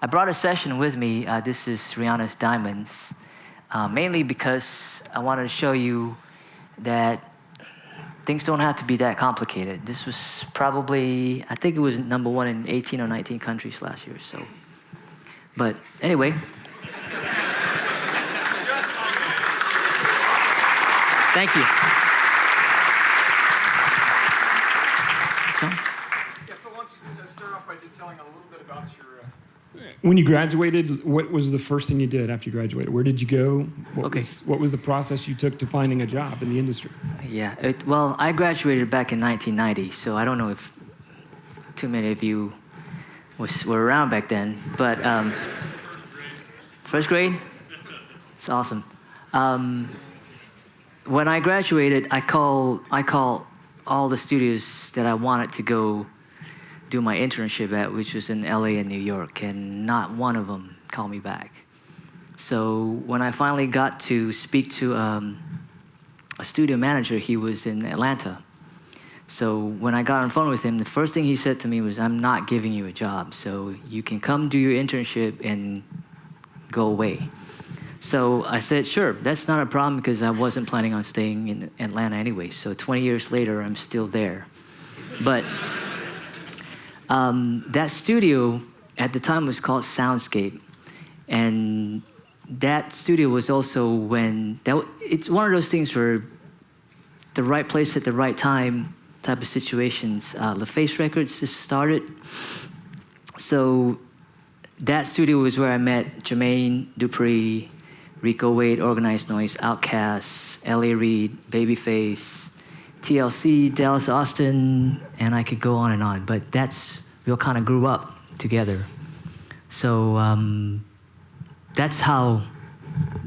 I brought a session with me. This is Rihanna's Diamonds, mainly because I wanted to show you that things don't have to be that complicated. This was probably, I think it was #1 in 18 or 19 countries last year, so. But anyway. Thank you. Phil, why don't you start off by just telling a little bit about your... When you graduated, what was the first thing you did after you graduated? Where did you go? What was the process you took to finding a job in the industry? Yeah, well, I graduated back in 1990, so I don't know if too many of you were around back then, but first grade? It's awesome. When I graduated, I called all the studios that I wanted to go do my internship at, which was in LA and New York, and not one of them called me back. So when I finally got to speak to a studio manager, he was in Atlanta. So when I got on the phone with him, the first thing he said to me was, "I'm not giving you a job, so you can come do your internship and go away." So I said, sure, that's not a problem because I wasn't planning on staying in Atlanta anyway. So 20 years later, I'm still there. But that studio at the time was called Soundscape. And that studio was also it's one of those things where the right place at the right time type of situations. LaFace Records just started. So that studio was where I met Jermaine Dupri, Rico Wade, Organized Noise, Outkast, L.A. Reid, Babyface, TLC, Dallas Austin, and I could go on and on. But we all kind of grew up together. So that's how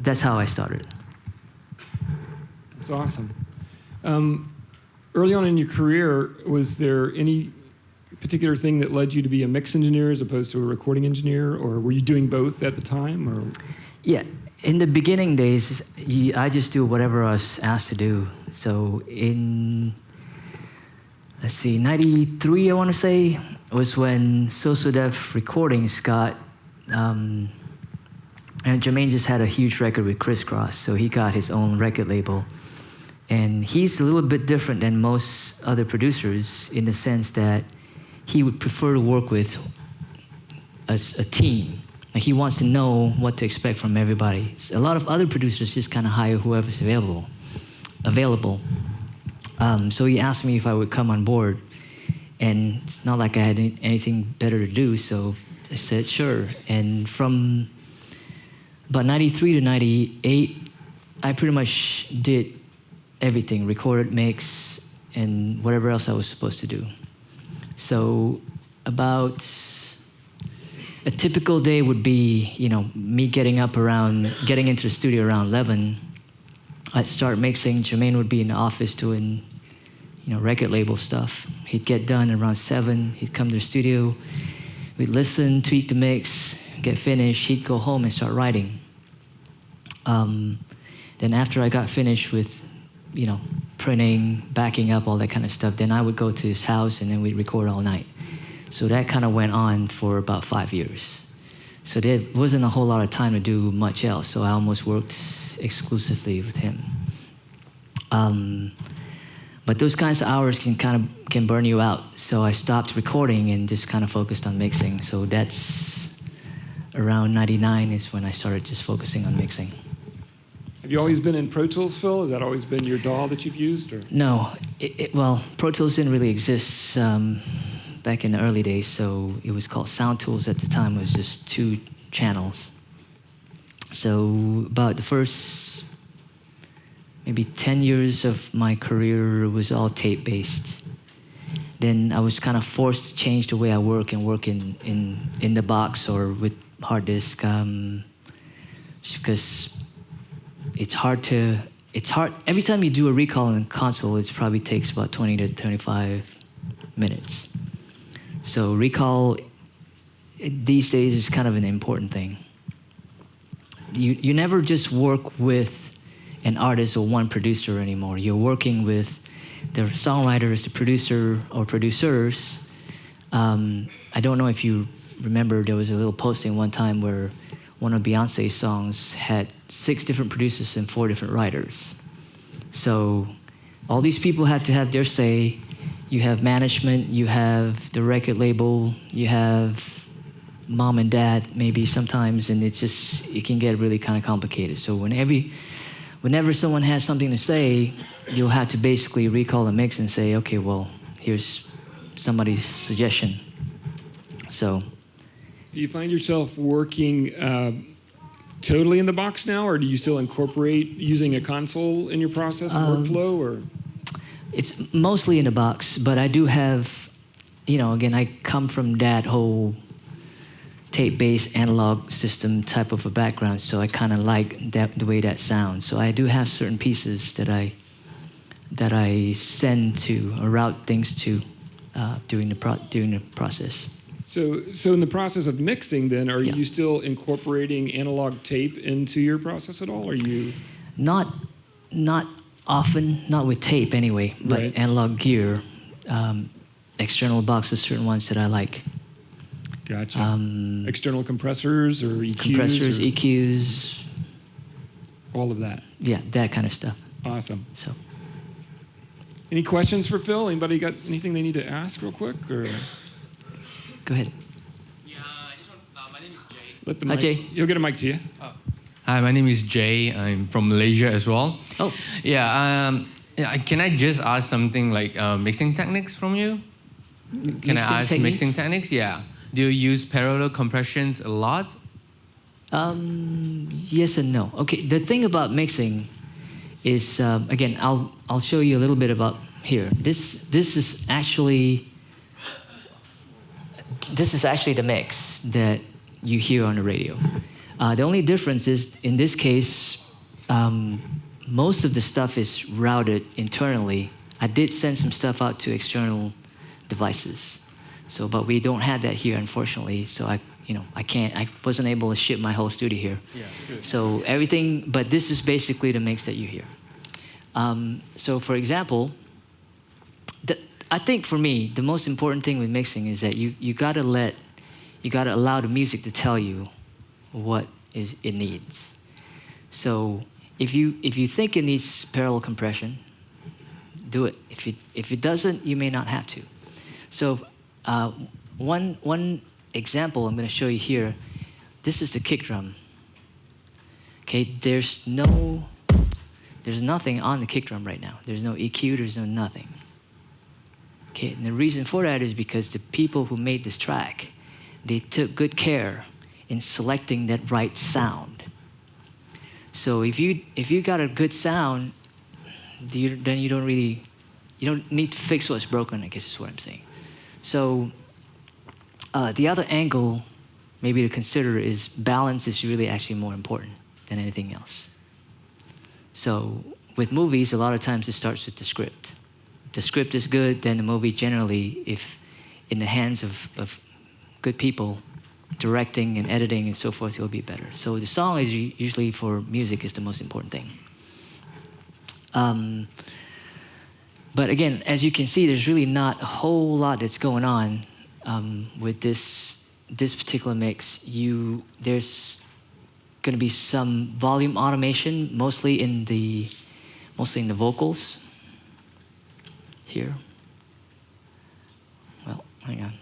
I started. That's awesome. Early on in your career, was there any particular thing that led you to be a mix engineer as opposed to a recording engineer, or were you doing both at the time? Or? Yeah. In the beginning days, I just do whatever I was asked to do. So in, 93, I want to say, was when So Def Recordings got, and Jermaine just had a huge record with Kriss Kross, so he got his own record label. And he's a little bit different than most other producers in the sense that he would prefer to work with a team. Like he wants to know what to expect from everybody. So a lot of other producers just kind of hire whoever's available. So he asked me if I would come on board, and it's not like I had anything better to do, so I said sure. And from about 93 to 98, I pretty much did everything, recorded, mix, and whatever else I was supposed to do. So about a typical day would be, me getting into the studio around 11. I'd start mixing. Jermaine would be in the office doing, record label stuff. He'd get done around 7. He'd come to the studio. We'd listen, tweak the mix, get finished. He'd go home and start writing. Then after I got finished with, printing, backing up, all that kind of stuff, then I would go to his house and then we'd record all night. So that kind of went on for about 5 years. So there wasn't a whole lot of time to do much else, so I almost worked exclusively with him. But those kinds of hours can burn you out. So I stopped recording and just kind of focused on mixing. So that's around 99 is when I started just focusing on mixing. Have you always been in Pro Tools, Phil? Has that always been your DAW that you've used? Or? No, well, Pro Tools didn't really exist back in the early days, so it was called Sound Tools at the time. It was just 2 channels. So about the first maybe 10 years of my career was all tape-based. Then I was kind of forced to change the way I work and work in the box or with hard disk, because it's hard. Every time you do a recall in a console, it probably takes about 20 to 25 minutes. So recall these days is kind of an important thing. You never just work with an artist or one producer anymore. You're working with the songwriters, the producer or producers. I don't know if you remember there was a little posting one time where one of Beyonce's songs had 6 different producers and 4 different writers. So all these people had to have their say. You have management, you have the record label, you have mom and dad maybe sometimes, and it can get really kind of complicated. So whenever someone has something to say, you'll have to basically recall the mix and say, okay, well, here's somebody's suggestion. So. Do you find yourself working totally in the box now, or do you still incorporate using a console in your process and workflow, or? It's mostly in the box, but I do have, again, I come from that whole tape-based analog system type of a background, so I kind of like the way that sounds. So I do have certain pieces that I send to or route things to during the process. So in the process of mixing, then, are you still incorporating analog tape into your process at all? Are you? Not often, not with tape anyway, but right. Analog gear, external boxes, certain ones that I like. Gotcha. External compressors or EQs? Compressors, EQs. All of that? Yeah, that kind of stuff. Awesome. So. Any questions for Phil? Anybody got anything they need to ask real quick? Or? Go ahead. Yeah, I just want, my name is Jay. Let the Hi, mic, Jay. He'll get a mic to you. Oh. Hi, my name is Jay. I'm from Malaysia as well. Oh. Yeah, can I just ask something like mixing techniques from you? Can I ask mixing techniques? Yeah. Do you use parallel compressions a lot? Yes and no. Okay, the thing about mixing is, again, I'll show you a little bit about here. This is actually the mix that you hear on the radio. The only difference is, in this case, most of the stuff is routed internally. I did send some stuff out to external devices. So, but we don't have that here, unfortunately. So I wasn't able to ship my whole studio here. Yeah, sure. So everything, but this is basically the mix that you hear. So for example, I think for me, the most important thing with mixing is that you gotta allow the music to tell you what it needs. So if you think it needs parallel compression, do it. If it doesn't, you may not have to. So one example I'm going to show you here. This is the kick drum. Okay, there's nothing on the kick drum right now. There's no EQ. There's no nothing. Okay, and the reason for that is because the people who made this track, they took good care in selecting that right sound. So if you got a good sound, then you don't need to fix what's broken, I guess is what I'm saying. So the other angle maybe to consider is balance is really actually more important than anything else. So with movies, a lot of times it starts with the script. If the script is good, then the movie generally, if in the hands of good people, directing and editing and so forth, it'll be better. So the song is usually, for music, is the most important thing. But again, as you can see, there's really not a whole lot that's going on with this particular mix. There's going to be some volume automation, mostly in the vocals. Here. Well, hang on.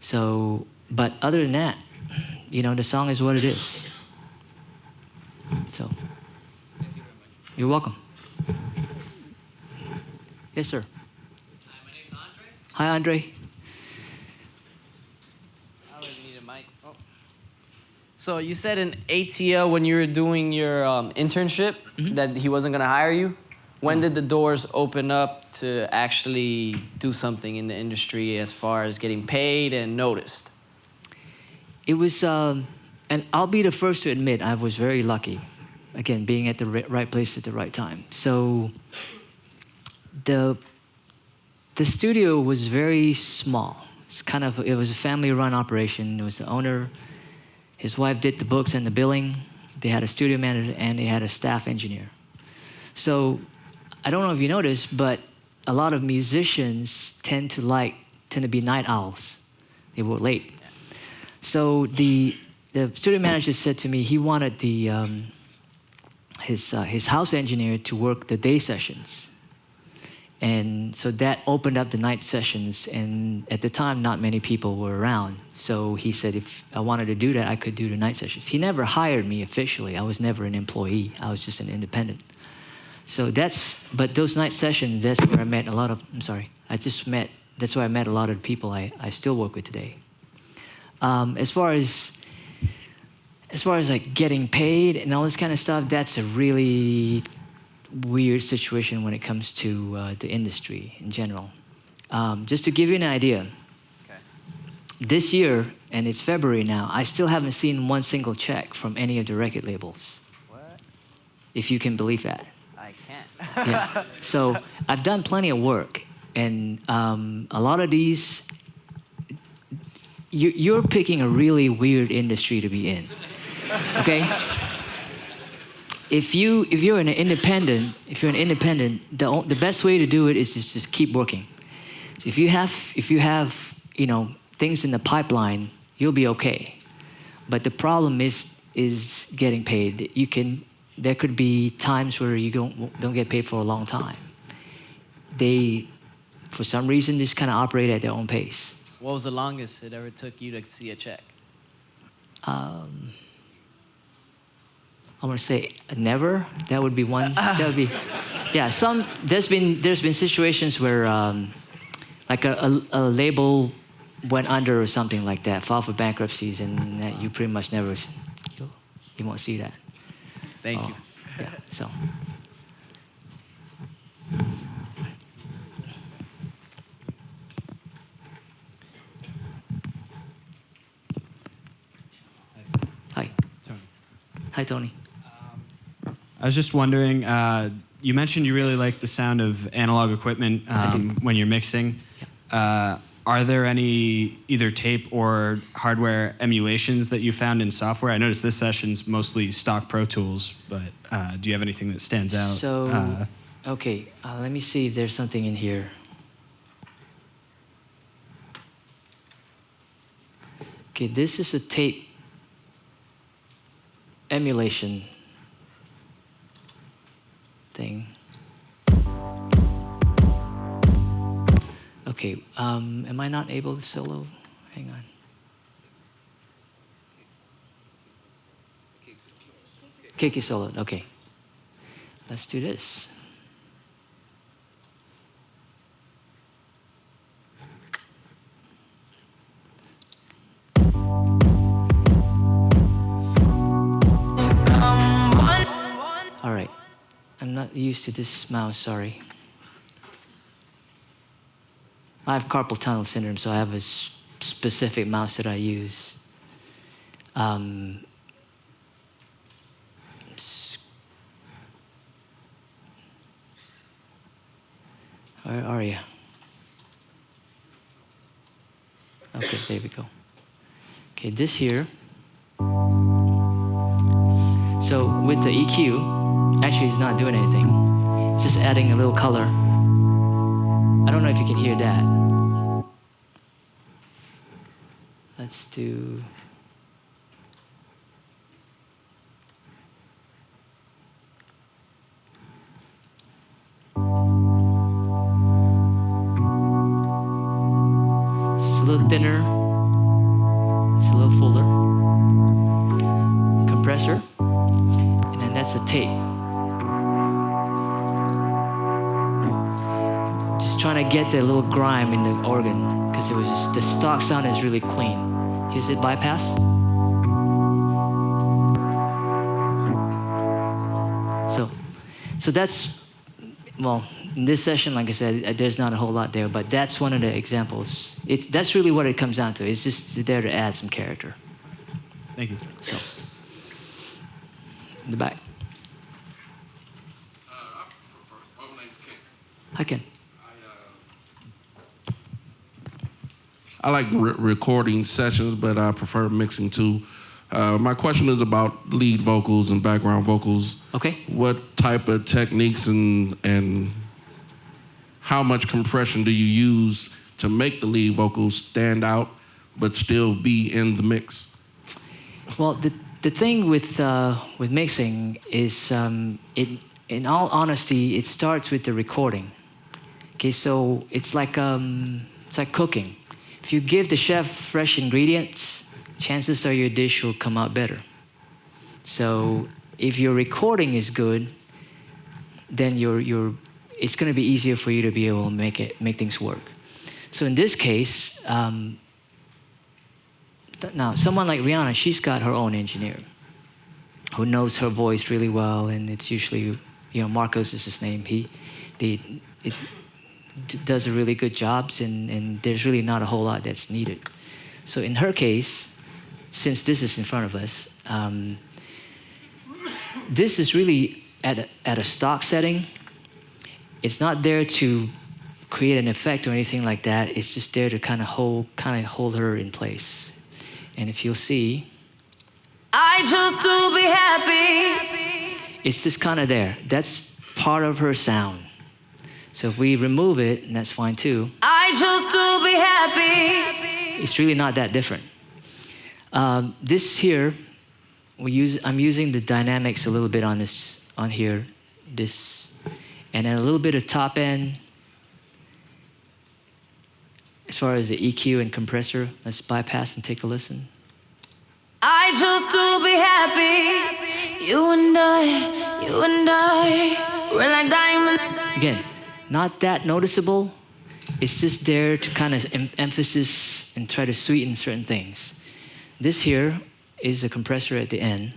So, but other than that, the song is what it is. So. You're welcome. Yes, sir. Hi, my name's Andre. Hi, Andre. I don't really need a mic. Oh. So you said in ATL when you were doing your internship that he wasn't going to hire you. When did the doors open up to actually do something in the industry as far as getting paid and noticed? It was, and I'll be the first to admit, I was very lucky. Again, being at the right place at the right time. So the studio was very small. It was a family-run operation. It was the owner. His wife did the books and the billing. They had a studio manager and they had a staff engineer. So I don't know if you noticed, but a lot of musicians tend to like tend to be night owls. They work late. So the studio manager said to me he wanted his house engineer to work the day sessions. And so that opened up the night sessions, and at the time, not many people were around. So he said if I wanted to do that, I could do the night sessions. He never hired me officially. I was never an employee. I was just an independent. So but those night sessions, that's where I met a lot of, that's where I met a lot of the people I still work with today. As far as like getting paid and all this kind of stuff, that's a really weird situation when it comes to the industry in general. Just to give you an idea, this year, and it's February now, I still haven't seen one single check from any of the record labels. What? If you can believe that. I can't. Yeah. So I've done plenty of work, and a lot of these, you're picking a really weird industry to be in. Okay? If you're an independent, the best way to do it is just keep working. So if you have things in the pipeline, you'll be okay. But the problem is getting paid. There could be times where you don't get paid for a long time. They, for some reason, just kind of operate at their own pace. What was the longest it ever took you to see a check? I'm gonna say never. That would be one. That would be, yeah. There's been situations where like a label went under or something like that, filed for bankruptcies, and that you pretty much never, you won't see that. Thank you. Yeah. So. Hi. Tony. Hi, Tony. I was just wondering, you mentioned you really like the sound of analog equipment when you're mixing. Yeah. Are there any either tape or hardware emulations that you found in software? I noticed this session's mostly stock Pro Tools, but do you have anything that stands out? So, okay, let me see if there's something in here. Okay, this is a tape emulation thing. Okay, am I not able to solo? Hang on. Kick solo, okay. Let's do this. All right, I'm not used to this mouse, sorry. I have carpal tunnel syndrome, so I have a specific mouse that I use. Where are you? Okay, there we go. Okay, this here. So with the EQ, actually it's not doing anything. It's just adding a little color. I don't know if you can hear that. Let's do... It's a little thinner. It's a little fuller. Compressor. And then that's a tape. Trying to get the little grime in the organ because it was just the stock sound is really clean. Here's it bypass. So that's, well, in this session, like I said, there's not a whole lot there, but that's one of the examples. That's really what it comes down to. It's just there to add some character. Thank you. So, in the back. My name's Ken. Hi, Ken. I like recording sessions, but I prefer mixing too. My question is about lead vocals and background vocals. Okay. What type of techniques and how much compression do you use to make the lead vocals stand out but still be in the mix? Well, the thing with mixing is, in all honesty, it starts with the recording. Okay, so it's like cooking. If you give the chef fresh ingredients, chances are your dish will come out better. So if your recording is good, then it's going to be easier for you to be able to make things work. So in this case, now someone like Rihanna, she's got her own engineer who knows her voice really well, and it's usually, Marcos is his name. He does a really good job, and there's really not a whole lot that's needed. So in her case, since this is in front of us, this is really at a stock setting. It's not there to create an effect or anything like that. It's just there to kind of hold her in place. And if you'll see, I chose to be happy. It's just kind of there. That's part of her sound. So if we remove it, and that's fine too. I chose to be happy. It's really not that different. This here, I'm using the dynamics a little bit on here, and then a little bit of top end. As far as the EQ and compressor, let's bypass and take a listen. I chose to be happy. You and I, we're like diamonds. Again, not that noticeable. It's just there to kind of emphasis and try to sweeten certain things. This here is a compressor at the end.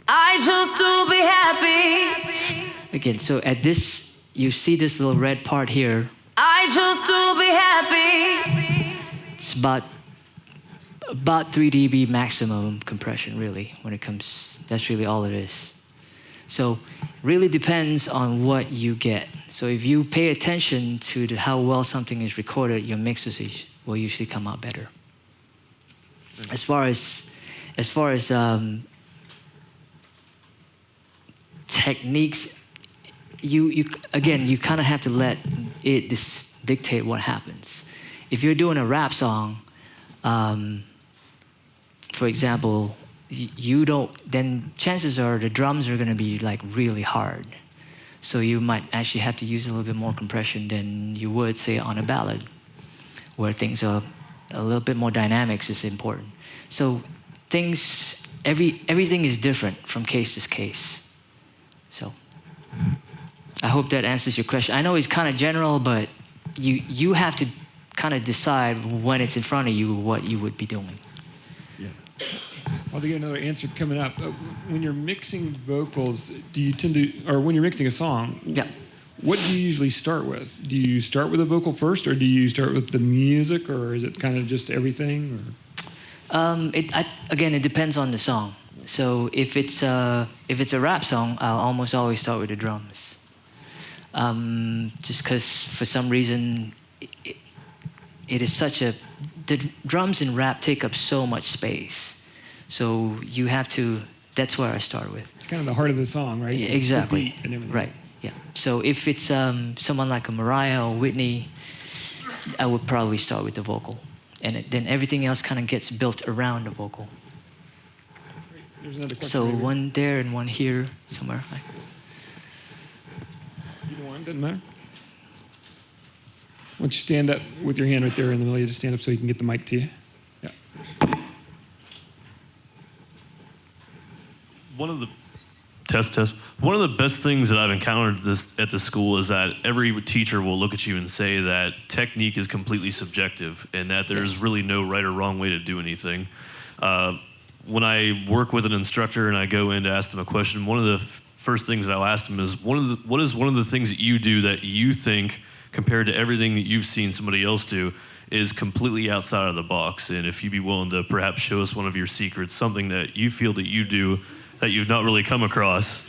I chose to be happy. Again, so at this, you see this little red part here. I chose to be happy. It's about 3 dB maximum compression, really, when it comes, that's really all it is. So really depends on what you get. So if you pay attention to how well something is recorded, your mixes will usually come out better. As far as techniques, you kind of have to let it dictate what happens. If you're doing a rap song, for example, then chances are the drums are going to be like really hard. So you might actually have to use a little bit more compression than you would, say, on a ballad, where things are a little bit more dynamics is important. So everything is different from case to case. So I hope that answers your question. I know it's kind of general, but you have to kind of decide when it's in front of you what you would be doing. Yes. I'll get another answer coming up. When you're mixing vocals, do you tend to, or when you're mixing a song, yeah, what do you usually start with? Do you start with a vocal first, or do you start with the music, or is it kind of just everything? Or? Again, it depends on the song. So if it's a rap song, I'll almost always start with the drums. Just because for some reason it is the drums in rap take up so much space. So you have to, that's where I start with. It's kind of the heart of the song, right? Yeah, exactly. The beat and everything. Right, yeah. So if it's someone like a Mariah or Whitney, I would probably start with the vocal. And then everything else kind of gets built around the vocal. There's another question. So right here. one there and one here somewhere. Either one, doesn't matter. Why don't you stand up with your hand right there in the middle? You just stand up so you can get the mic to you. Yeah. One of the best things that I've encountered at the school is that every teacher will look at you and say that technique is completely subjective and that there's really no right or wrong way to do anything. When I work with an instructor and I go in to ask them a question, one of the first things that I'll ask them is, what is one of the things that you do that you think, compared to everything that you've seen somebody else do, is completely outside of the box? And if you'd be willing to perhaps show us one of your secrets, something that you feel that you do that you've not really come across,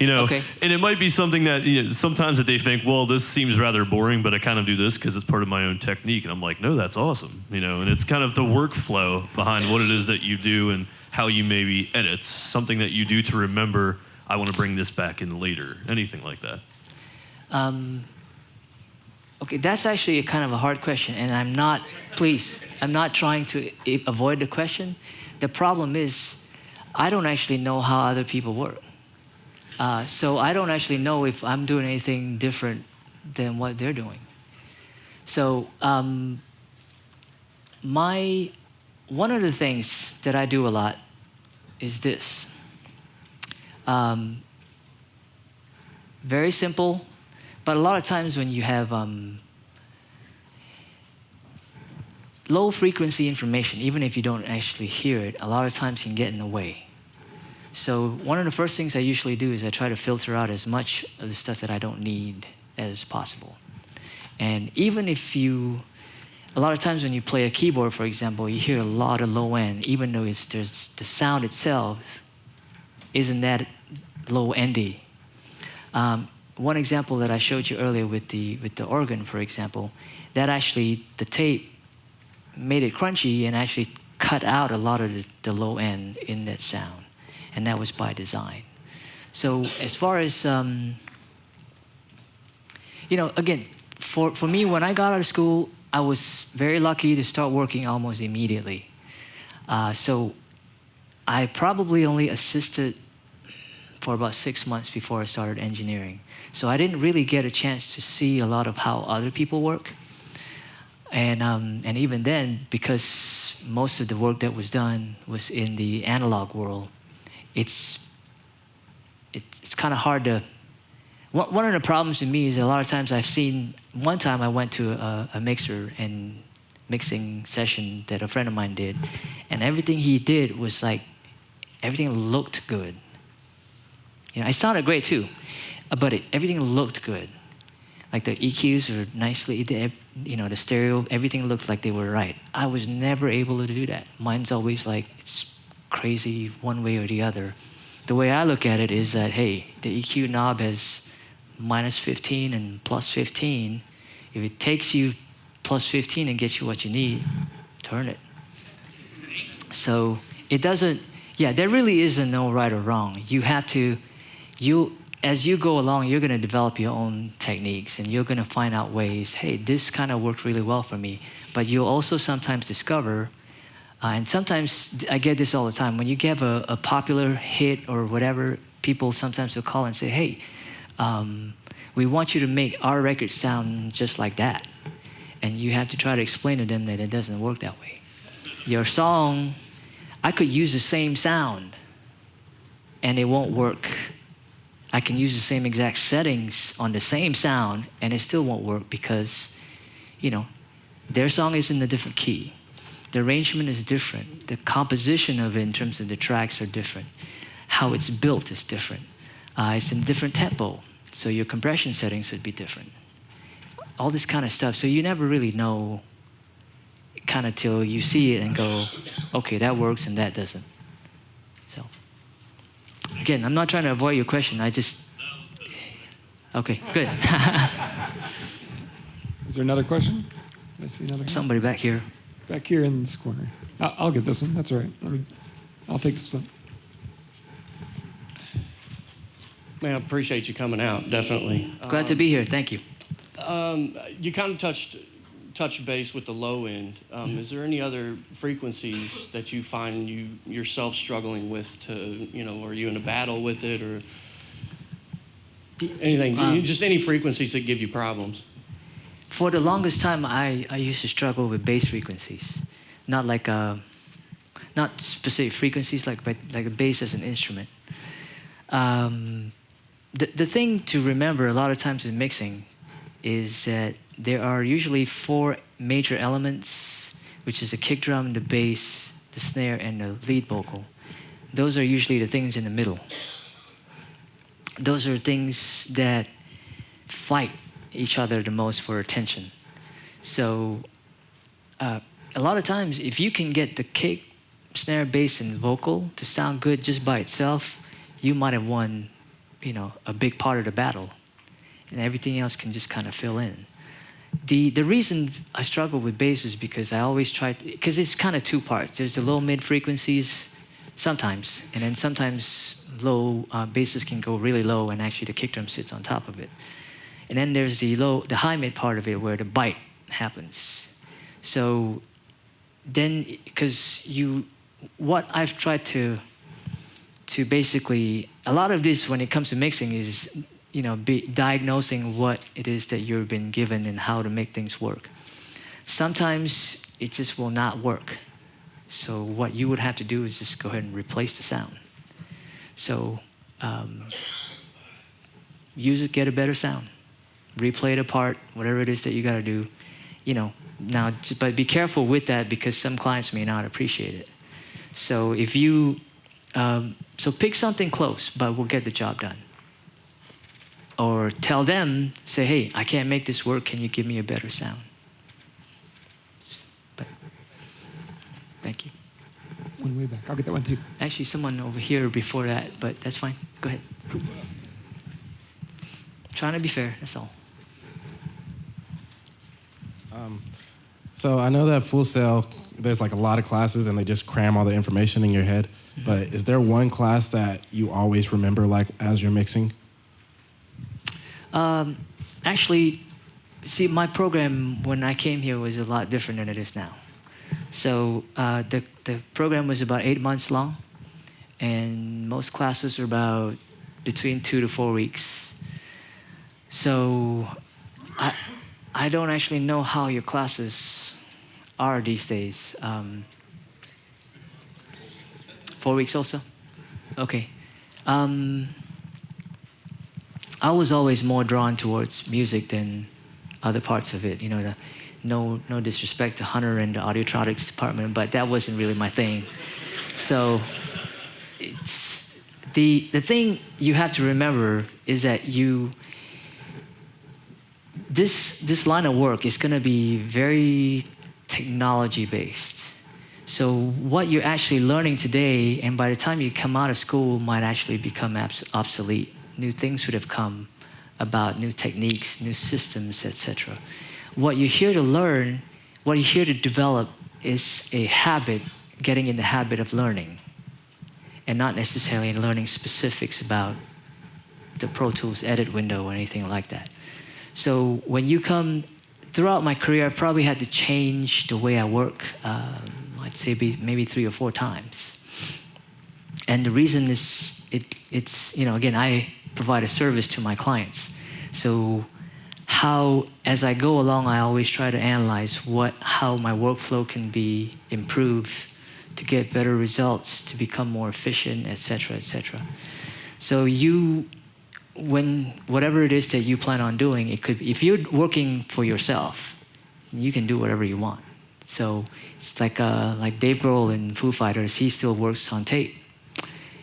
Okay. And it might be something that sometimes that they think, well, this seems rather boring, but I kind of do this because it's part of my own technique. And I'm like, no, that's awesome, and it's kind of the workflow behind what it is that you do and how you maybe edit, something that you do to remember, I want to bring this back in later, anything like that. Okay, that's actually a kind of a hard question, and I'm not trying to avoid the question. The problem is, I don't actually know how other people work. So I don't actually know if I'm doing anything different than what they're doing. So one of the things that I do a lot is this. Very simple, but a lot of times when you have low frequency information, even if you don't actually hear it, a lot of times can get in the way. So one of the first things I usually do is I try to filter out as much of the stuff that I don't need as possible. And even if a lot of times when you play a keyboard, for example, you hear a lot of low end, even though the sound itself isn't that low endy. One example that I showed you earlier with the organ, for example, that actually the tape made it crunchy and actually cut out a lot of the low end in that sound. And that was by design. So as far as, again, for me, when I got out of school, I was very lucky to start working almost immediately. So I probably only assisted for about 6 months before I started engineering. So I didn't really get a chance to see a lot of how other people work. And even then, because most of the work that was done was in the analog world, it's kind of hard to. One of the problems with me is a lot of times I've seen. One time I went to a mixer and mixing session that a friend of mine did, and everything he did was like, everything looked good. It sounded great too, but everything looked good. Like the EQs were nicely, the stereo, everything looks like they were right. I was never able to do that. Mine's always like, it's crazy one way or the other. The way I look at it is that, hey, the EQ knob has -15 and +15. If it takes you +15 and gets you what you need, turn it. So it doesn't, there really isn't no right or wrong. You have to, as you go along, you're going to develop your own techniques and you're going to find out ways, hey, this kind of worked really well for me. But you'll also sometimes discover, and sometimes I get this all the time, when you get a popular hit or whatever, people sometimes will call and say, hey, we want you to make our record sound just like that. And you have to try to explain to them that it doesn't work that way. Your song, I could use the same sound and it won't work. I can use the same exact settings on the same sound and it still won't work because, their song is in a different key. The arrangement is different. The composition of it in terms of the tracks are different. How it's built is different. It's in a different tempo, so your compression settings would be different. All this kind of stuff. So you never really know kind of till you see it and go, okay, that works and that doesn't. So, again, I'm not trying to avoid your question. Okay, good. Is there another question? I see another. Somebody back here. Back here in this corner. I'll get this one. That's all right. I'll take this one. Man, I appreciate you coming out, definitely. Glad to be here. Thank you. You kind of touched base with the low end. Is there any other frequencies that you find yourself struggling with are you in a battle with it or anything? Just any frequencies that give you problems? For the longest time, I used to struggle with bass frequencies. Not like not specific frequencies, but like a bass as an instrument. The thing to remember a lot of times in mixing is that there are usually 4 major elements, which is the kick drum, the bass, the snare, and the lead vocal. Those are usually the things in the middle. Those are things that fight each other the most for attention. So a lot of times, if you can get the kick, snare, bass, and vocal to sound good just by itself, you might have won, a big part of the battle. And everything else can just kind of fill in. The reason I struggle with bass is because I always because it's kind of 2 parts. There's the low mid frequencies sometimes, and then sometimes low basses can go really low and actually the kick drum sits on top of it. And then there's the high mid part of it where the bite happens. So then, because what I've tried to basically, a lot of this when it comes to mixing is, diagnosing what it is that you've been given and how to make things work. Sometimes it just will not work. So what you would have to do is just go ahead and replace the sound. So use it, get a better sound. Replay it apart, whatever it is that you got to do. Now, but be careful with that because some clients may not appreciate it. So if you, so pick something close, but we'll get the job done. Or tell them, say, hey, I can't make this work. Can you give me a better sound? But thank you. One way back. I'll get that one too. Actually, someone over here before that, but that's fine. Go ahead. Cool. Trying to be fair, that's all. So I know that Full Sail, there's like a lot of classes and they just cram all the information in your head. Mm-hmm. But is there one class that you always remember like as you're mixing? Actually, see, my program when I came here was a lot different than it is now. So the program was about 8 months long, and most classes are about between 2 to 4 weeks. So I don't actually know how your classes are these days. 4 weeks also? Okay. I was always more drawn towards music than other parts of it. No disrespect to Hunter and the audiotronics department, but that wasn't really my thing. So it's the thing you have to remember is that this line of work is going to be very technology based. So what you're actually learning today, and by the time you come out of school, might actually become obsolete. New things would have come about, new techniques, new systems, etc. What you're here to learn, what you're here to develop is a habit, getting in the habit of learning, and not necessarily learning specifics about the Pro Tools edit window or anything like that. So when you come, throughout my career, I've probably had to change the way I work, I'd say maybe 3 or 4 times. And the reason is, it's again, I provide a service to my clients. So as I go along, I always try to analyze how my workflow can be improved to get better results, to become more efficient, et cetera, et cetera. So whatever it is that you plan on doing, it could be, if you're working for yourself, you can do whatever you want. So it's like Dave Grohl in Foo Fighters, he still works on tape.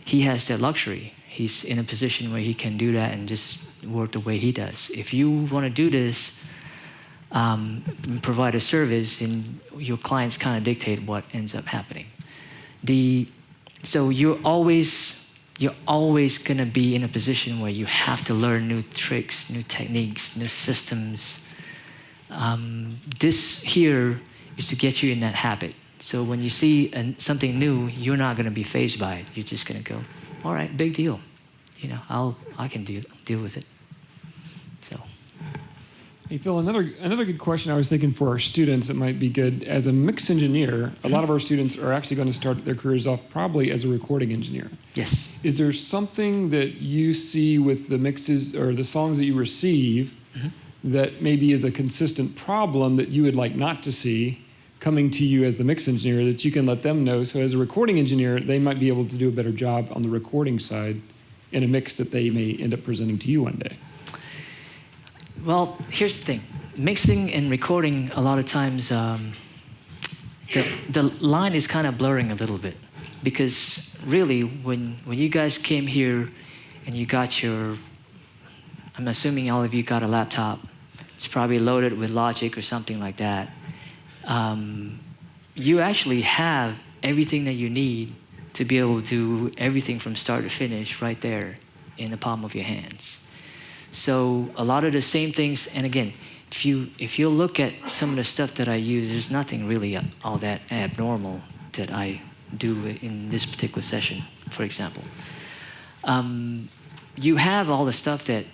He has that luxury. He's in a position where he can do that and just work the way he does. If you want to do this, provide a service, and your clients kind of dictate what ends up happening. So you're always going to be in a position where you have to learn new tricks, new techniques, new systems. This here is to get you in that habit. So when you see something new, you're not going to be fazed by it. You're just going to go, all right, big deal. I can deal with it. So. Hey, Phil, another good question I was thinking for our students that might be good. As a mix engineer, a lot of our students are actually going to start their careers off probably as a recording engineer. Yes. Is there something that you see with the mixes or the songs that you receive that maybe is a consistent problem that you would like not to see coming to you as the mix engineer that you can let them know? So as a recording engineer, they might be able to do a better job on the recording side in a mix that they may end up presenting to you one day. Well, here's the thing. Mixing and recording, a lot of times, the line is kind of blurring a little bit. Because really, when you guys came here and you got I'm assuming all of you got a laptop. It's probably loaded with Logic or something like that. You actually have everything that you need to be able to do everything from start to finish right there in the palm of your hands. So a lot of the same things, and again, if you look at some of the stuff that I use, there's nothing really all that abnormal that I do in this particular session, for example. You have all the stuff that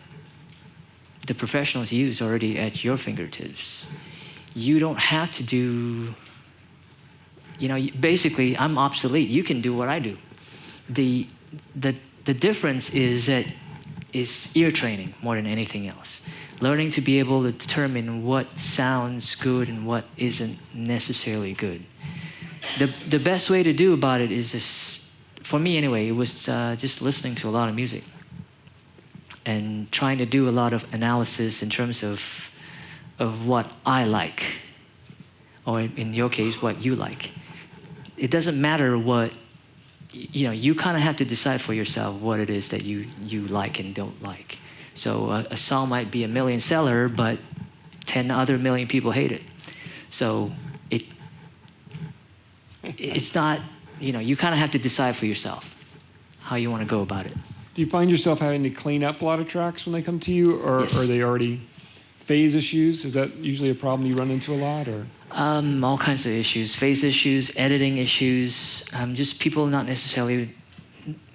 the professionals use already at your fingertips. You don't have to do, basically, I'm obsolete. You can do what I do. The difference is that is ear training more than anything else. Learning to be able to determine what sounds good and what isn't necessarily good. The best way to do about it is just, for me anyway, it was just listening to a lot of music and trying to do a lot of analysis in terms of what I like, or in your case, what you like. It doesn't matter what, you kind of have to decide for yourself what it is that you like and don't like. So a song might be a million seller, but 10 other million people hate it. So it's not, you kind of have to decide for yourself how you want to go about it. Do you find yourself having to clean up a lot of tracks when they come to you, or Yes. are they already phase issues? Is that usually a problem you run into a lot, or? All kinds of issues, phase issues, editing issues, just people not necessarily,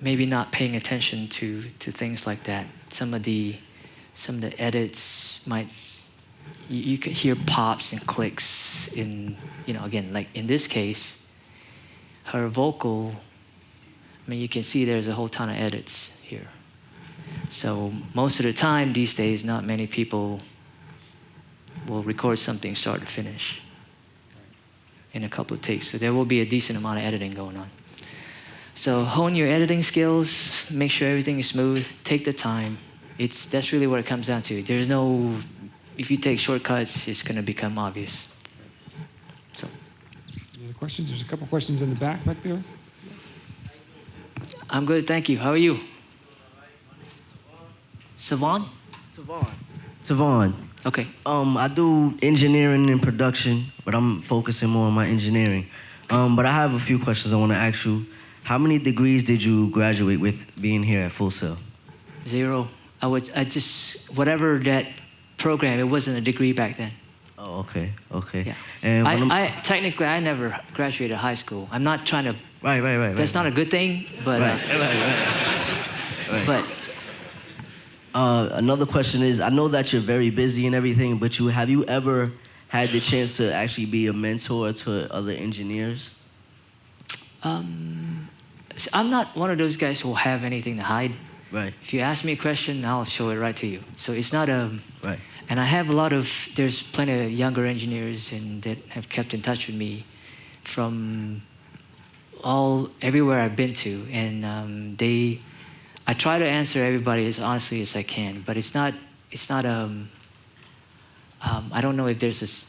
maybe not paying attention to things like that. Some of the edits might, you could hear pops and clicks in, again, like in this case, her vocal, you can see there's a whole ton of edits here. So most of the time these days, not many people will record something start to finish in a couple of takes. So there will be a decent amount of editing going on. So hone your editing skills, make sure everything is smooth, take the time. That's really what it comes down to. There's no, if you take shortcuts, it's gonna become obvious. So. Any other questions? There's a couple questions in the back there. I'm good, thank you. How are you? Savon? Savon. Okay. I do engineering and production, but I'm focusing more on my engineering. But I have a few questions I want to ask you. How many degrees did you graduate with being here at Full Sail? 0. I just, whatever that program, it wasn't a degree back then. Oh, okay. Yeah. And Technically, I never graduated high school. I'm not trying to. Right. That's not a good thing, but. Right. But. Another question is, I know that you're very busy and everything, but have you ever had the chance to actually be a mentor to other engineers? I'm not one of those guys who will have anything to hide. Right. If you ask me a question, I'll show it right to you. So it's not Right. And I have there's plenty of younger engineers that have kept in touch with me from everywhere I've been to, and I try to answer everybody as honestly as I can, but it's not I don't know if there's this,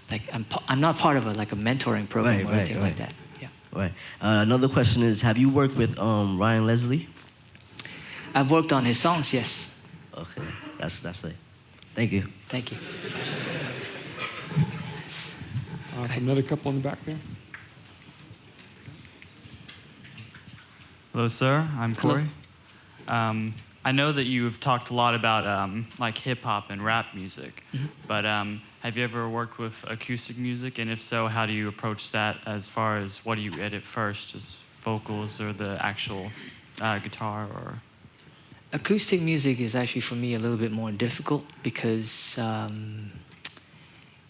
I'm not part of a mentoring program or anything like that. Yeah. Right. Another question is, have you worked with Ryan Leslie? I've worked on his songs, yes. Okay, that's it. Thank you. Thank you. Awesome. Another couple in the back there. Hello, sir. I'm Corey. I know that you've talked a lot about hip hop and rap music, but have you ever worked with acoustic music? And if so, how do you approach that as far as what do you edit first, just vocals or the actual guitar? Or acoustic music is actually for me a little bit more difficult because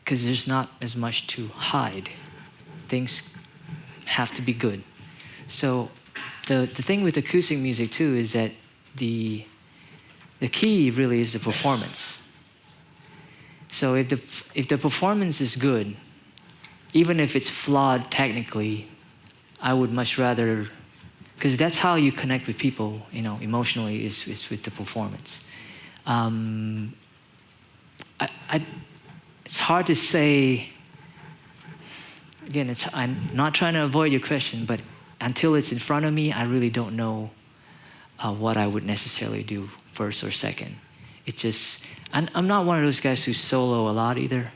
there's not as much to hide. Things have to be good. So the thing with acoustic music too is that the key really is the performance. So if the performance is good, even if it's flawed technically, I would much rather, because that's how you connect with people, emotionally, is with the performance. It's hard to say. Again, I'm not trying to avoid your question, but until it's in front of me, I really don't know what I would necessarily do first or second. I'm not one of those guys who solo a lot either.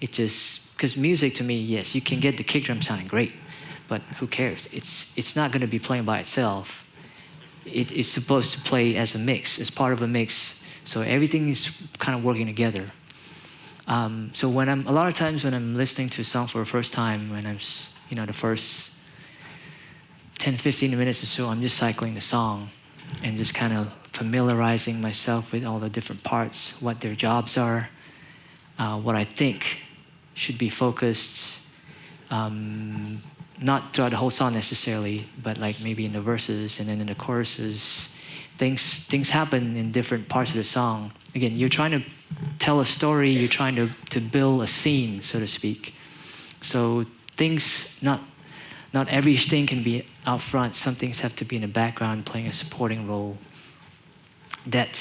Because music to me, yes, you can get the kick drum sounding great, but who cares? It's not going to be playing by itself. It's supposed to play as a mix, as part of a mix. So everything is kind of working together. So a lot of times when I'm listening to a song for the first time, when I'm, the first 10, 15 minutes or so, I'm just cycling the song and just kind of familiarizing myself with all the different parts, what their jobs are, what I think should be focused, not throughout the whole song necessarily, but like maybe in the verses and then in the choruses. Things happen in different parts of the song. Again, you're trying to tell a story, you're trying to build a scene, so to speak. So things, not everything can be out front. Some things have to be in the background playing a supporting role. That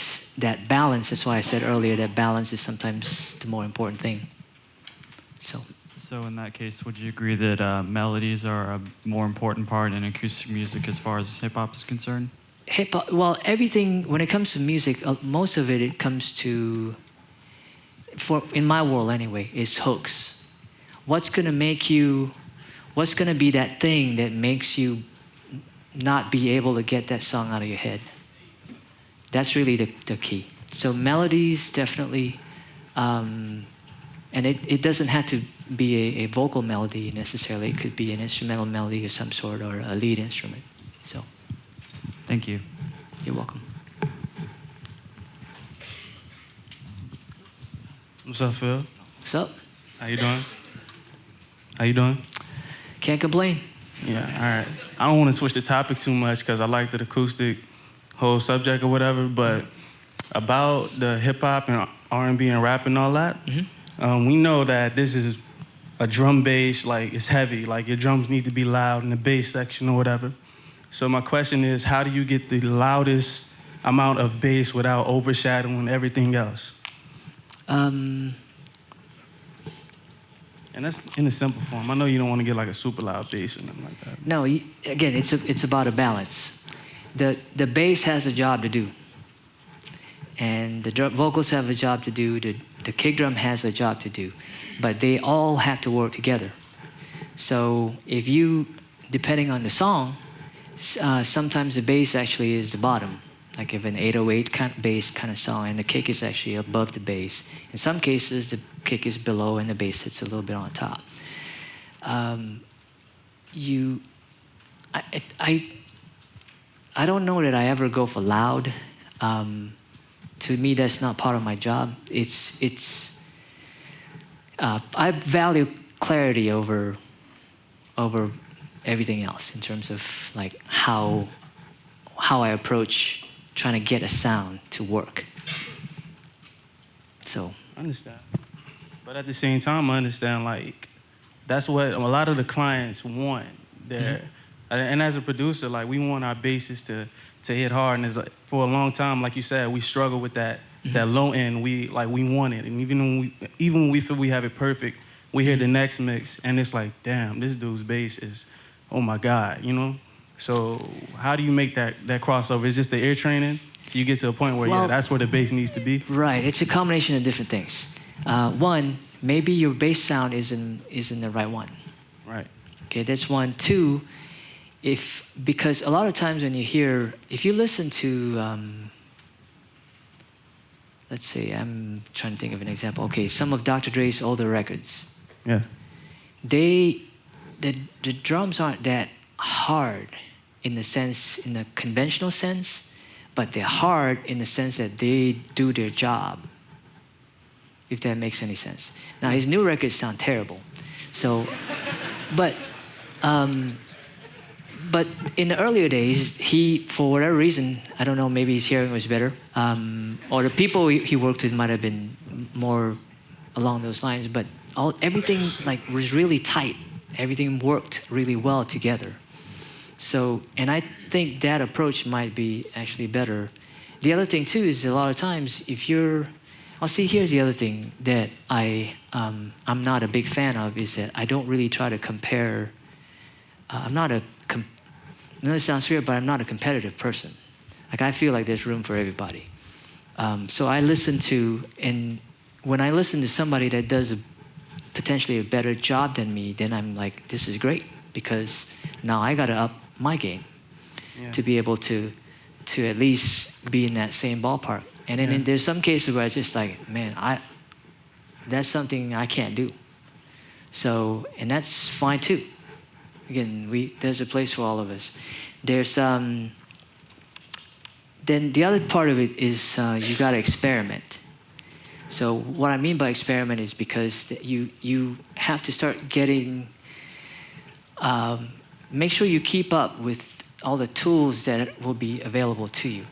balance, that's why I said earlier that balance is sometimes the more important thing. So in that case, would you agree that melodies are a more important part in acoustic music as far as hip-hop is concerned? Hip-hop, well, everything, when it comes to music, most of it comes to, in my world anyway, is hooks. What's going to be that thing that makes you not be able to get that song out of your head? That's really the key. So melodies, definitely, and it doesn't have to be a vocal melody necessarily. It could be an instrumental melody of some sort or a lead instrument. So, thank you. You're welcome. What's up, Phil? What's up? How you doing? How you doing? Can't complain. Yeah, all right. I don't want to switch the topic too much because I like the acoustic whole subject or whatever, but about the hip-hop and R&B and rap and all that, we know that this is a drum bass, like it's heavy, like your drums need to be loud in the bass section or whatever. So my question is, how do you get the loudest amount of bass without overshadowing everything else? And that's in a simple form. I know you don't want to get like a super loud bass or nothing like that. No, again, it's about a balance. The bass has a job to do, and the vocals have a job to do. The kick drum has a job to do, but they all have to work together. So if you, depending on the song, sometimes the bass actually is the bottom. Like if an 808 bass kind of song, and the kick is actually above the bass. In some cases, the kick is below and the bass sits a little bit on top. I don't know that I ever go for loud. To me, that's not part of my job. I value clarity over everything else in terms of like how I approach trying to get a sound to work. So I understand. But at the same time, I understand like that's what a lot of the clients want. And as a producer, like we want our basses to hit hard. And it's like, for a long time, like you said, we struggle with that low end. We want it. And even when we feel we have it perfect, we hear the next mix and it's like, damn, this dude's bass is, oh my God, you know? So how do you make that crossover? It's just the ear training, so you get to a point where that's where the bass needs to be. Right, it's a combination of different things. One, maybe your bass sound isn't the right one. Right. Okay, that's one. Two, because a lot of times when if you listen to, let's say, I'm trying to think of an example. Okay, some of Dr. Dre's older records. Yeah. The drums aren't that hard in the conventional sense, but they're hard in the sense that they do their job, if that makes any sense. Now, his new records sound terrible. So, but in the earlier days, he, for whatever reason, I don't know, maybe his hearing was better, or the people he worked with might have been more along those lines, but everything like was really tight. Everything worked really well together. So, and I think that approach might be actually better. The other thing too is a lot of times here's the other thing that I'm not a big fan of is that I don't really try to compare. I know it sounds weird, but I'm not a competitive person. Like I feel like there's room for everybody. So I listen to, and when I listen to somebody that does potentially a better job than me, then I'm like, this is great, because now I got to up my game to be able to at least be in that same ballpark. And then there's some cases where it's just like, man, that's something I can't do. So, and that's fine too. Again, there's a place for all of us. There's then the other part of it is you got to experiment. So what I mean by experiment is because you have to start getting, make sure you keep up with all the tools that will be available to you.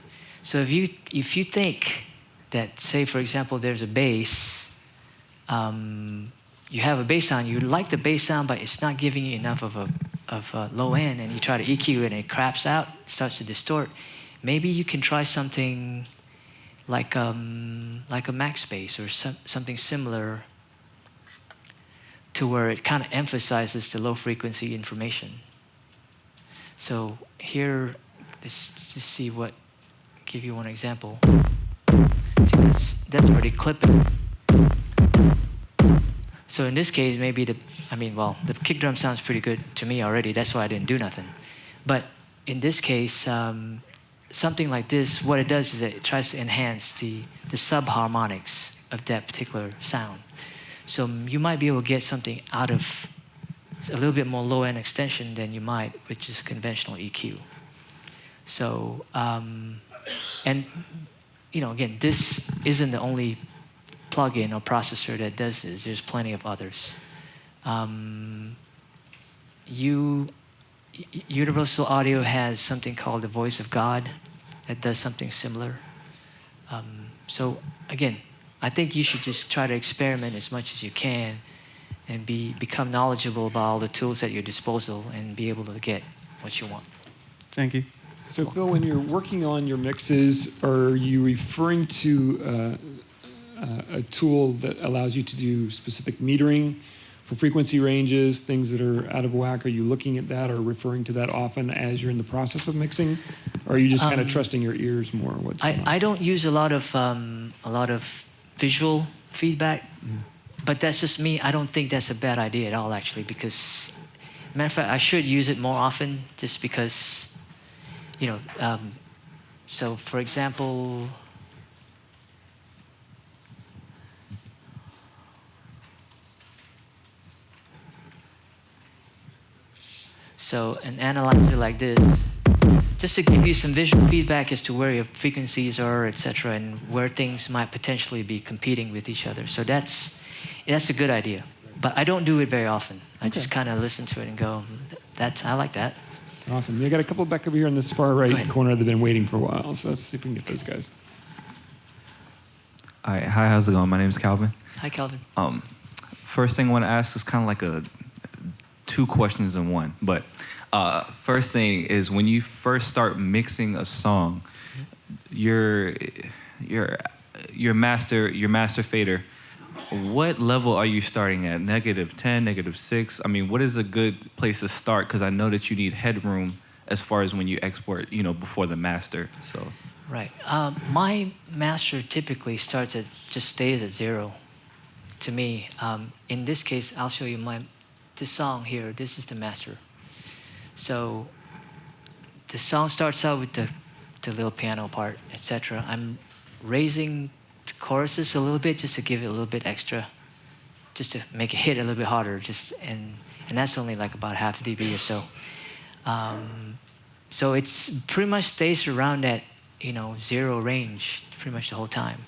So if you think that, say for example, there's a bass, you have a bass sound, you like the bass sound, but it's not giving you enough of a low end, and you try to EQ it and it craps out, starts to distort. Maybe you can try something like a max bass or something similar to where it kind of emphasizes the low frequency information. So here, let's just see what, give you one example. See, that's already clipping. So in this case, maybe the kick drum sounds pretty good to me already. That's why I didn't do nothing. But in this case, something like this, what it does is that it tries to enhance the subharmonics of that particular sound. So you might be able to get something out of a little bit more low-end extension than you might with just conventional EQ. So, and again, this isn't the only plugin or processor that does this. There's plenty of others. Universal Audio has something called the Voice of God that does something similar. So again, I think you should just try to experiment as much as you can and become knowledgeable about all the tools at your disposal and be able to get what you want. Thank you. So Phil, when you're working on your mixes, are you referring to a tool that allows you to do specific metering for frequency ranges, things that are out of whack? Are you looking at that or referring to that often as you're in the process of mixing? Or are you just kind of trusting your ears more? I don't use a lot of visual feedback, but that's just me. I don't think that's a bad idea at all, actually, because, matter of fact, I should use it more often just because, so for example, so an analyzer like this, just to give you some visual feedback as to where your frequencies are, etc., and where things might potentially be competing with each other. So that's a good idea. But I don't do it very often. I just kind of listen to it and go, I like that. Awesome. You got a couple back over here in this far right corner that have been waiting for a while. So let's see if we can get those guys. All right. Hi, how's it going? My name is Calvin. Hi, Calvin. First thing I want to ask is kind of like two questions in one. But first thing is, when you first start mixing a song, your master fader, what level are you starting at? -10, -6? I mean, what is a good place to start? Because I know that you need headroom as far as when you export, before the master. So. Right. My master typically stays at 0. To me, in this case, I'll show you this song here. This is the master. So the song starts out with the little piano part, etc. I'm raising the choruses a little bit just to give it a little bit extra, just to make it hit a little bit harder. And that's only like about half a dB or so. So it's pretty much stays around that 0 range pretty much the whole time.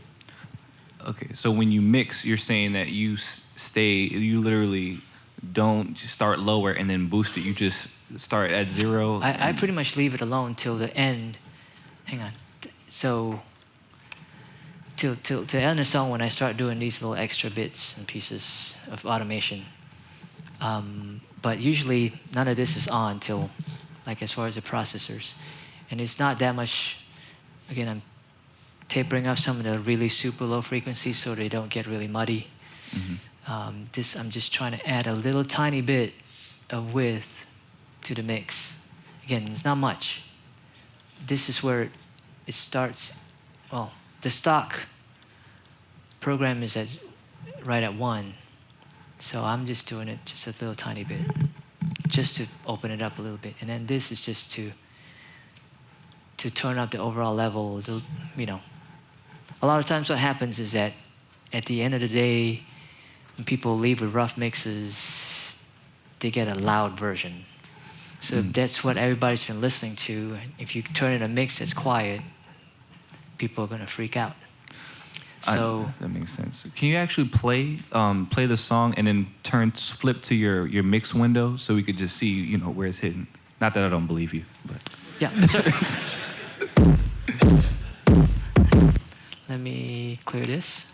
Okay, so when you mix, you're saying that you literally don't start lower and then boost it. You just start at 0. I pretty much leave it alone till the end. Hang on. So till the end of the song when I start doing these little extra bits and pieces of automation. But usually none of this is on till, like, as far as the processors. And it's not that much. Again, I'm tapering up some of the really super low frequencies so they don't get really muddy. I'm just trying to add a little tiny bit of width to the mix. Again, it's not much. This is where it starts. Well, the stock program is right at 1. So I'm just doing it just a little tiny bit, just to open it up a little bit. And then this is just to turn up the overall level. A lot of times what happens is that at the end of the day, when people leave with rough mixes, they get a loud version. So that's what everybody's been listening to. If you turn in a mix that's quiet, people are gonna freak out. So that makes sense. Can you actually play the song and then flip to your mix window so we could just see where it's hitting? Not that I don't believe you, but yeah. Let me clear this.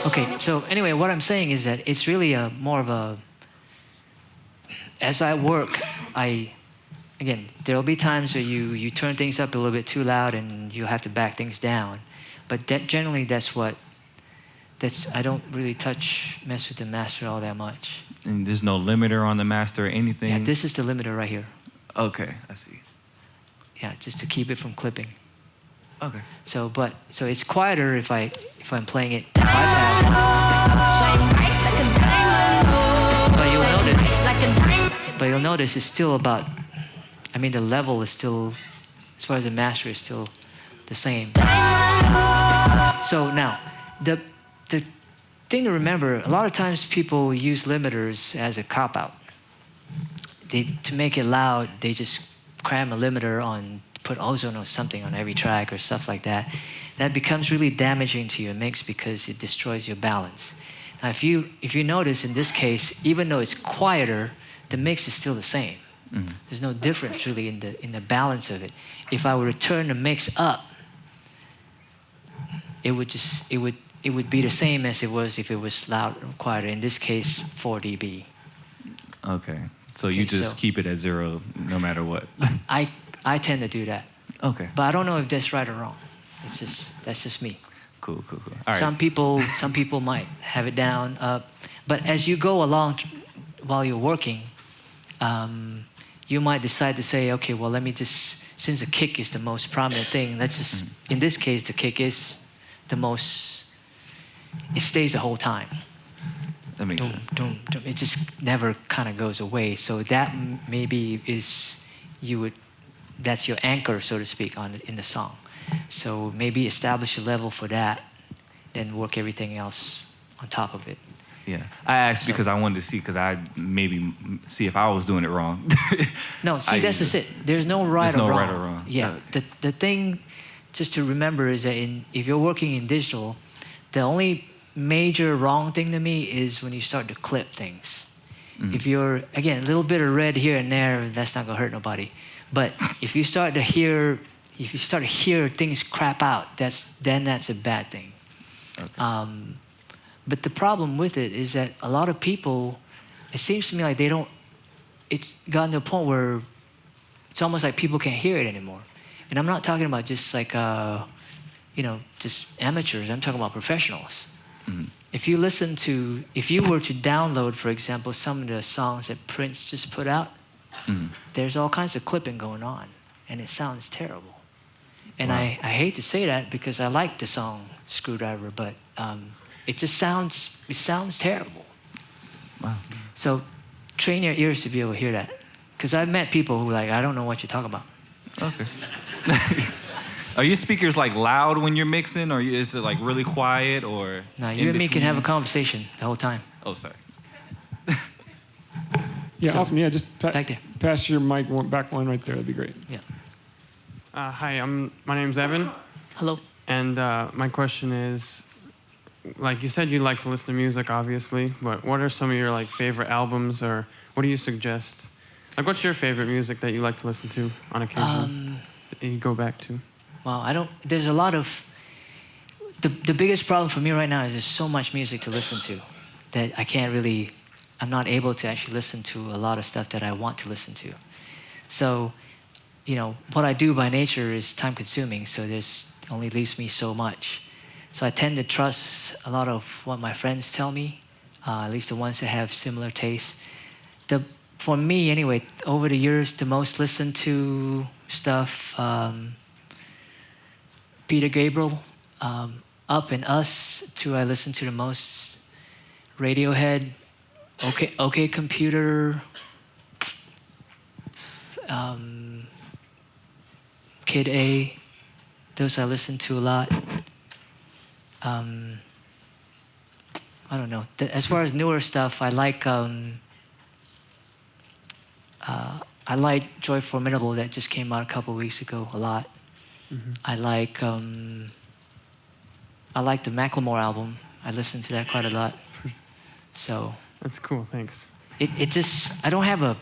Okay, so anyway, what I'm saying is that it's really more of a, as I work, again, there'll be times where you turn things up a little bit too loud and you have to back things down. But generally I don't really mess with the master all that much. And there's no limiter on the master or anything? Yeah, this is the limiter right here. Okay, I see. Yeah, just to keep it from clipping. Okay. So it's quieter if I'm playing it bypass. But you'll notice it's still about, the level is still, as far as the master, is still the same. So now, the thing to remember, a lot of times people use limiters as a cop-out. To make it loud, they just cram a limiter on, put ozone or something on every track or stuff like that. That becomes really damaging to your mix because it destroys your balance. Now, if you notice in this case, even though it's quieter, the mix is still the same. Mm-hmm. There's no difference really in the balance of it. If I were to turn the mix up, it would be the same as it was if it was loud or quieter. In this case, 4 dB. Okay. So you just keep it at 0 no matter what. I tend to do that. Okay. But I don't know if that's right or wrong. That's just me. Cool. All right. Some people might have it down, but as you go along while you're working, you might decide to say, okay, well, let me just, since the kick is the most prominent thing, let's just, in this case, the kick is the most, it stays the whole time. That makes sense. It just never kind of goes away. So that maybe is, that's your anchor, so to speak, in the song. So maybe establish a level for that, then work everything else on top of it. Yeah, I asked because I wanted to see, because I maybe see if I was doing it wrong. No, see, that's just it. There's no right or wrong. Yeah, the thing just to remember is that if you're working in digital, the only major wrong thing to me is when you start to clip things. Mm. If you're, again, a little bit of red here and there, that's not gonna hurt nobody. But if you start to hear things crap out, that's a bad thing. Okay. But the problem with it is that a lot of people, it seems to me like it's gotten to a point where it's almost like people can't hear it anymore. And I'm not talking about just like, just amateurs, I'm talking about professionals. Mm-hmm. If you were to download, for example, some of the songs that Prince just put out, mm-hmm. there's all kinds of clipping going on, and it sounds terrible. And wow. I hate to say that because I like the song Screwdriver, but it sounds terrible. Wow. So train your ears to be able to hear that. Because I've met people who I don't know what you're talking about. Okay. Are your speakers loud when you're mixing, or is it really quiet, or? No, you and me can have a conversation the whole time. Oh, sorry. Yeah, so, awesome. Yeah, just back there. Pass your mic back one right there. That'd be great. Yeah. Hi, my name's Evan. Hello. And my question is, you said you like to listen to music, obviously, but what are some of your favorite albums, or what do you suggest? What's your favorite music that you like to listen to on occasion that you go back to? Well, there's a lot of, the biggest problem for me right now is there's so much music to listen to that I'm not able to actually listen to a lot of stuff that I want to listen to. So, what I do by nature is time consuming, so there's only leaves me so much. So I tend to trust a lot of what my friends tell me, at least the ones that have similar tastes. For me, anyway, over the years, the most listened to stuff, Peter Gabriel, Up and Us, I listen to the most. Radiohead, OK Computer, Kid A, Those I listen to a lot. I don't know. As far as newer stuff, I like Joy Formidable that just came out a couple weeks ago a lot. Mm-hmm. I like the Macklemore album. I listen to that quite a lot. So that's cool. Thanks. It just, I don't have a,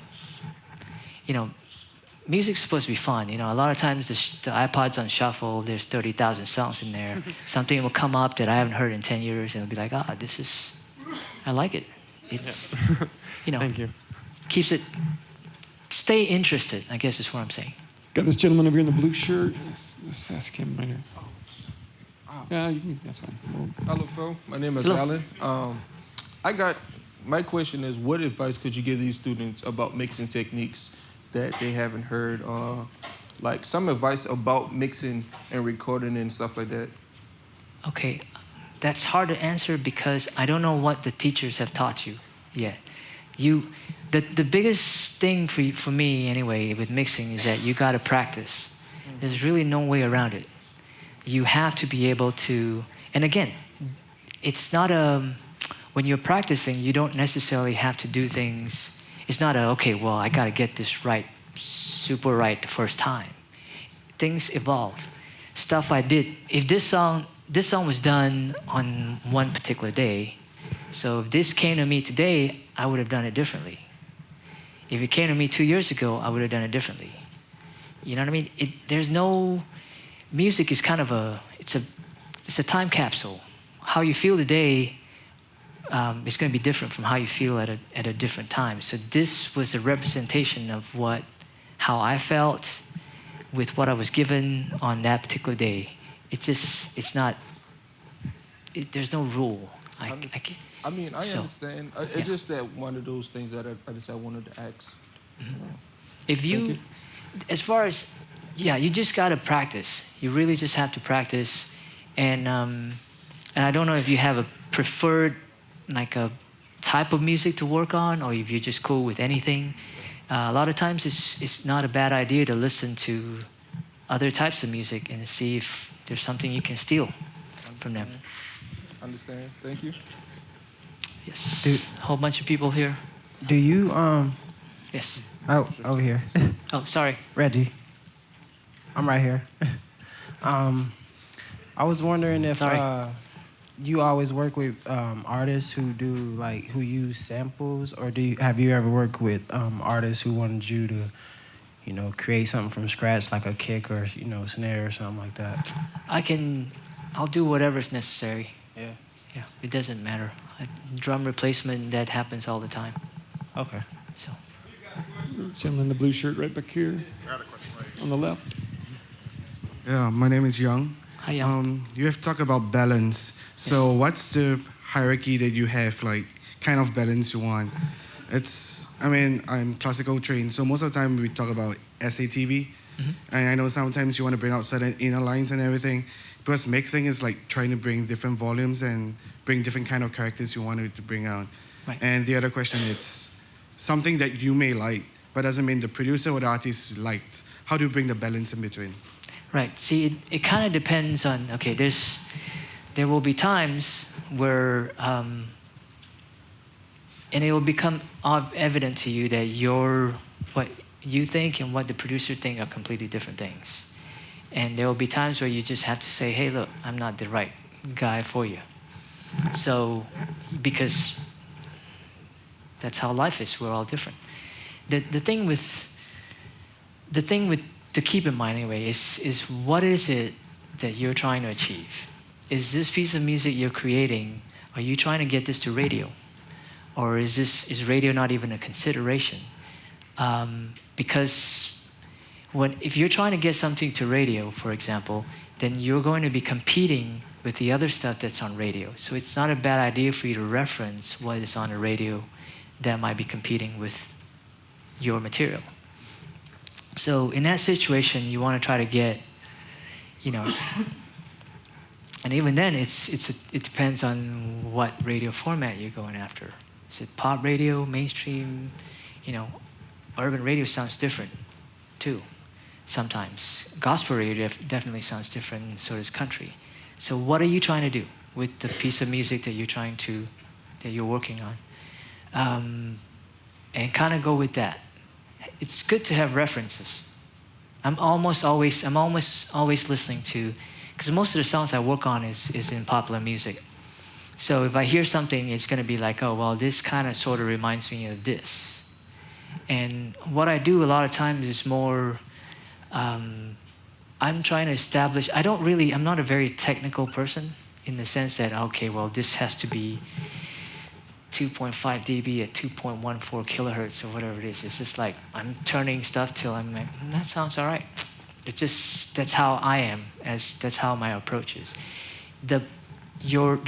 music's supposed to be fun. A lot of times the iPod's on shuffle. There's 30,000 songs in there. Something will come up that I haven't heard in 10 years, and it'll be like, I like it. It's, Thank you. Keeps it, stay interested, I guess is what I'm saying. Got this gentleman over here in the blue shirt. Let's ask him right here. Yeah, that's fine. Hello, Phil. My name is Hello. Alan. My question is, what advice could you give these students about mixing techniques that they haven't heard? Like some advice about mixing and recording and stuff like that. Okay, that's hard to answer because I don't know what the teachers have taught you yet. The biggest thing for me anyway with mixing is that you got to practice. There's really no way around it. You have to be able to, and again, it's not when you're practicing, you don't necessarily have to do things. It's not I got to get this right, super right the first time. Things evolve. Stuff I did, if this song was done on one particular day, so if this came to me today, I would have done it differently. If it came to me 2 years ago, I would have done it differently. You know what I mean? There's no, music is kind of it's a time capsule. How you feel today is going to be different from how you feel at a different time. So this was a representation of how I felt with what I was given on that particular day. There's no rule. I understand. It's just that one of those things that I wanted to ask. Mm-hmm. As far as, you just got to practice. You really just have to practice. And I don't know if you have a preferred, like a type of music to work on, or if you're just cool with anything. A lot of times it's not a bad idea to listen to other types of music and see if there's something you can steal from them. Understand. Thank you. Yes. A whole bunch of people here. Do you Yes. Oh, over here. Oh, sorry. Reggie. I'm right here. I was wondering if you always work with artists who who use samples, or have you ever worked with artists who wanted you to, create something from scratch, like a kick or snare or something like that? I'll do whatever's necessary. Yeah. Yeah, it doesn't matter. Drum replacement, that happens all the time. Okay. So. Gentleman in the blue shirt right back here. On the left. Yeah, my name is Young. Hi, Young. You have talked about balance. So what's the hierarchy that you have, like, kind of balance you want? I'm classical trained, so most of the time we talk about SATB. Mm-hmm. And I know sometimes you want to bring out certain inner lines and everything, because mixing is like trying to bring different volumes and bring different kind of characters you wanted to bring out. Right. And the other question, it's something that you may like, but doesn't mean the producer or the artist liked. How do you bring the balance in between? Right. See, it kind of depends on, there will be times where, and it will become evident to you that what you think and what the producer think are completely different things. And there will be times where you just have to say, hey, look, I'm not the right guy for you. So, because that's how life is, we're all different. The thing to keep in mind anyway is what is it that you're trying to achieve? Is this piece of music you're creating, are you trying to get this to radio? Or is radio not even a consideration? Because if you're trying to get something to radio, for example, then you're going to be competing with the other stuff that's on radio. So it's not a bad idea for you to reference what is on the radio that might be competing with your material. So in that situation, you want to try to get, and even then, it depends on what radio format you're going after. Is it pop radio, mainstream? Urban radio sounds different, too. sometimes. Gospel radio definitely sounds different, and so does country. So what are you trying to do with the piece of music that you're working on? And kind of go with that. It's good to have references. I'm almost always listening to, because most of the songs I work on is in popular music. So if I hear something, it's going to be like, oh, well, this kind of sort of reminds me of this. And what I do a lot of times is more, I'm trying to establish, I'm not a very technical person in the sense that, okay, well, this has to be 2.5 dB at 2.14 kilohertz or whatever it is. It's just like, I'm turning stuff till I'm like, that sounds all right. It's just, that's how I am, that's how my approach is. The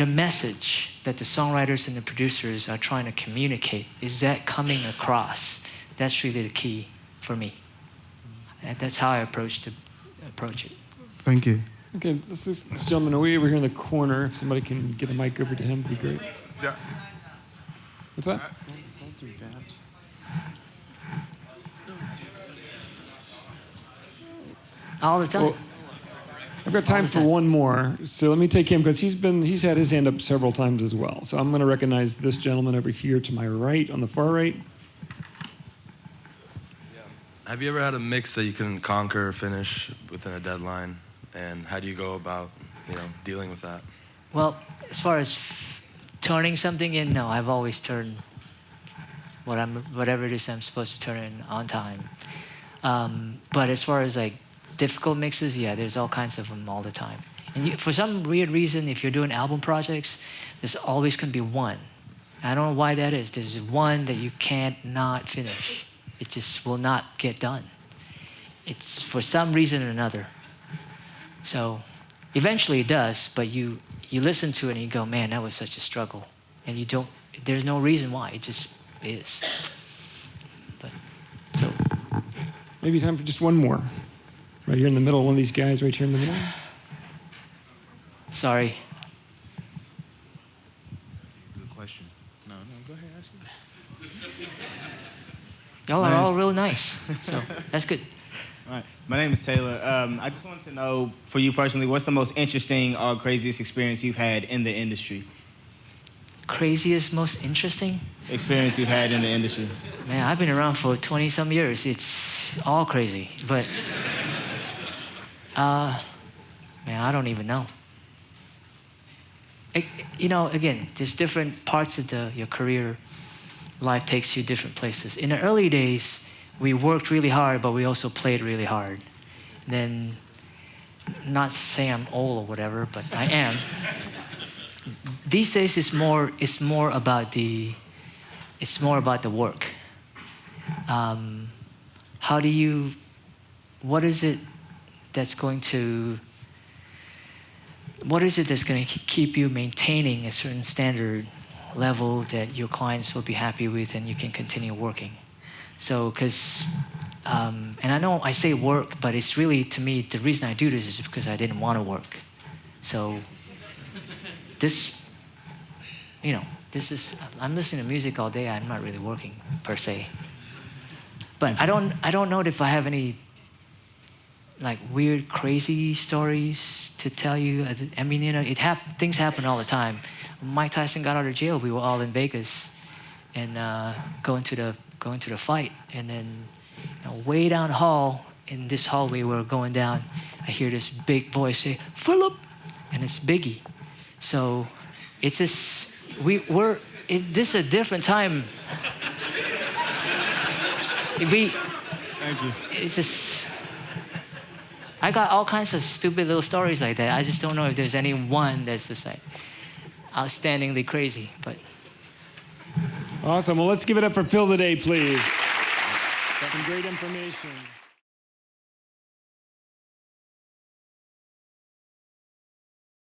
message that the songwriters and the producers are trying to communicate, is that coming across? That's really the key for me. And that's how I approach it. Thank you. Okay, this gentleman over here in the corner, if somebody can get a mic over to him, it'd be great. Yeah. What's that? Don't do that. All the time. Well, I've got time for one more, so let me take him because he's had his hand up several times as well. So I'm going to recognize this gentleman over here to my right, on the far right. Have you ever had a mix that you couldn't conquer or finish within a deadline? And how do you go about, dealing with that? Well, as far as turning something in, no, I've always turned whatever it is I'm supposed to turn in on time. But as far as like difficult mixes, yeah, there's all kinds of them all the time. And for some weird reason, if you're doing album projects, there's always going to be one. I don't know why that is. There's one that you can't not finish. It just will not get done. It's for some reason or another. So eventually it does, but you listen to it and you go, man, that was such a struggle. And there's no reason why, it just is. But, so. Maybe time for just one more. Right here in the middle, one of these guys right here in the middle. Sorry. Good question. No, go ahead, ask me. Y'all are all real nice, so that's good. All right. My name is Taylor. I just wanted to know, for you personally, what's the most interesting or craziest experience you've had in the industry? Craziest, most interesting? Experience you've had in the industry. Man, I've been around for 20-some years. It's all crazy, but man, I don't even know. Again, there's different parts of your career. Life takes you different places. In the early days, we worked really hard, but we also played really hard. Then, not saying I'm old or whatever, but I am. These days, it's more about the work. What is it that's going to keep you maintaining a certain standard level that your clients will be happy with and you can continue working? So, and I know I say work, but it's really, to me, the reason I do this is because I didn't want to work. So I'm listening to music all day, I'm not really working, per se. But I don't know if I have any like weird, crazy stories to tell you. I mean, things happen all the time. When Mike Tyson got out of jail, we were all in Vegas and going to the fight. And then way down the hall, in this hallway we were going down, I hear this big voice say, "Philip," and it's Biggie. So it's just this is a different time. Thank you. It's just, I got all kinds of stupid little stories like that. I just don't know if there's any one that's just like outstandingly crazy, but. Awesome. Well, let's give it up for Phil today, please. Some great information.